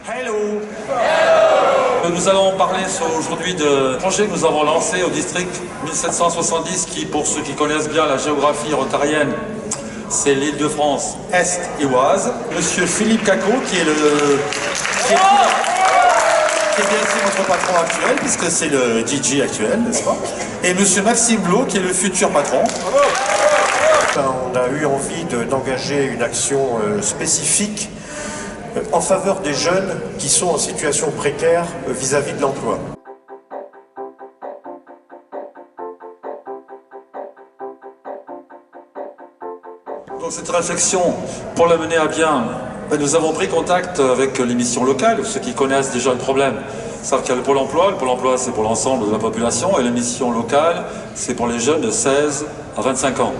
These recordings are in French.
Hello. Nous allons parler aujourd'hui de projet que nous avons lancé au district 1770 qui, pour ceux qui connaissent bien la géographie rotarienne, c'est l'Île-de-France Est et Oise. Monsieur Philippe Cacot qui est bien sûr notre patron actuel, puisque c'est le DJ actuel, n'est-ce pas? Et monsieur Maxime Blo, qui est le futur patron. On a eu envie d'engager une action spécifique en faveur des jeunes qui sont en situation précaire vis-à-vis de l'emploi. Donc cette réflexion, pour la mener à bien, nous avons pris contact avec les missions locales. Ceux qui connaissent déjà le problème savent qu'il y a le Pôle emploi. Le Pôle emploi, c'est pour l'ensemble de la population, et les missions locales, c'est pour les jeunes de 16 à 25 ans.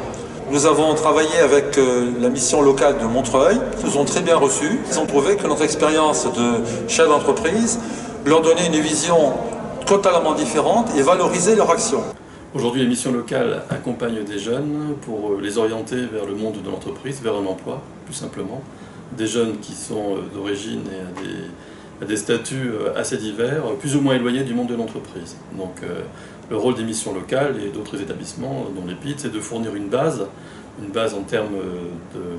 Nous avons travaillé avec la mission locale de Montreuil, ils nous ont très bien reçus. Ils ont prouvé que notre expérience de chef d'entreprise leur donnait une vision totalement différente et valorisait leur action. Aujourd'hui, les missions locales accompagnent des jeunes pour les orienter vers le monde de l'entreprise, vers un emploi, plus simplement. Des jeunes qui sont d'origine et à des statuts assez divers, plus ou moins éloignés du monde de l'entreprise. Donc le rôle des missions locales et d'autres établissements, dont les PIT, c'est de fournir une base en termes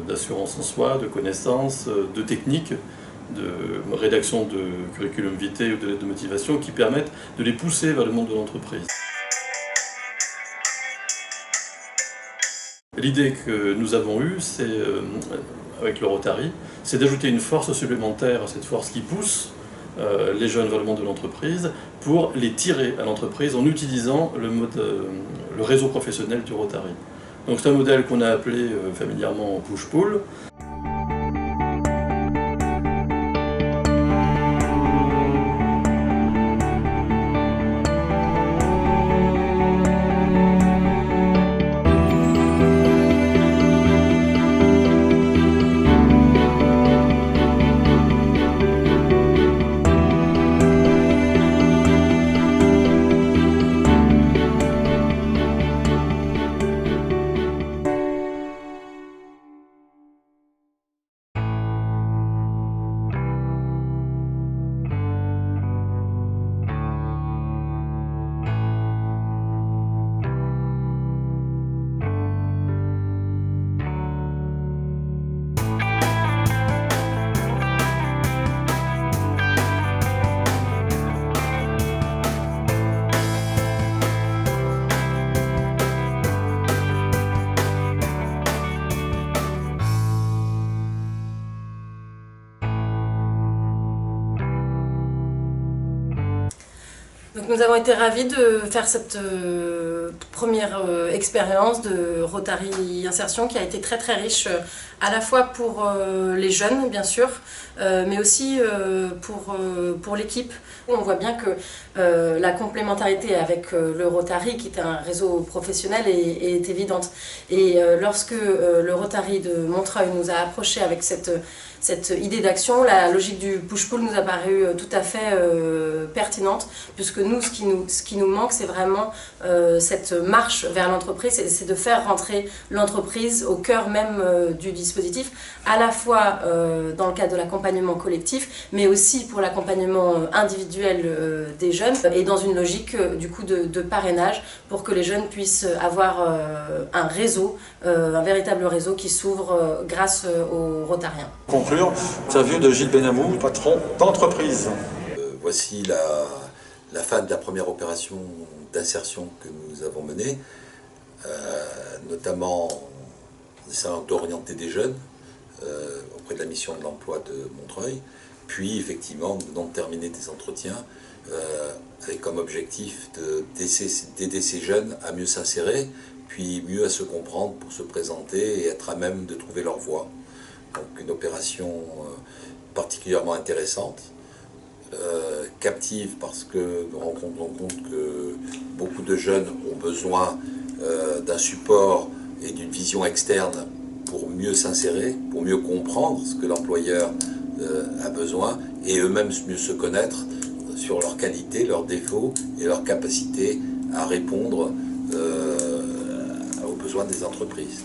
d'assurance en soi, de connaissances, de techniques, de rédaction de curriculum vitae ou de lettres de motivation qui permettent de les pousser vers le monde de l'entreprise. L'idée que nous avons eue, c'est, avec le Rotary, c'est d'ajouter une force supplémentaire à cette force qui pousse les jeunes vers le monde de l'entreprise pour les tirer à l'entreprise en utilisant le réseau professionnel du Rotary. Donc c'est un modèle qu'on a appelé familièrement push-pull. Donc nous avons été ravis de faire cette première expérience de Rotary Insertion qui a été très riche à la fois pour les jeunes bien sûr, mais aussi pour l'équipe. On voit bien que la complémentarité avec le Rotary, qui est un réseau professionnel, est évidente. Et lorsque le Rotary de Montreuil nous a approchés avec cette idée d'action, la logique du push-pull nous a paru tout à fait pertinente, puisque nous, ce qui nous manque, c'est vraiment cette marche vers l'entreprise, c'est de faire rentrer l'entreprise au cœur même du dispositif, à la fois dans le cadre de l'accompagnement collectif, mais aussi pour l'accompagnement individuel des jeunes, et dans une logique du coup de parrainage, pour que les jeunes puissent avoir un réseau, un véritable réseau qui s'ouvre grâce aux Rotariens. Conclure, interview de Gilles Benamou, patron d'entreprise. Voici la fin de la première opération d'insertion que nous avons menée, notamment en essayant d'orienter des jeunes auprès de la mission de l'emploi de Montreuil. Puis effectivement, nous venons de terminer des entretiens avec comme objectif d'aider ces jeunes à mieux s'insérer, puis mieux à se comprendre pour se présenter et être à même de trouver leur voie. Donc une opération particulièrement intéressante, captive parce que nous rendons compte que beaucoup de jeunes ont besoin d'un support et d'une vision externe pour mieux s'insérer, pour mieux comprendre ce que l'employeur a besoin et eux-mêmes mieux se connaître sur leurs qualités, leurs défauts et leur capacité à répondre aux besoins des entreprises.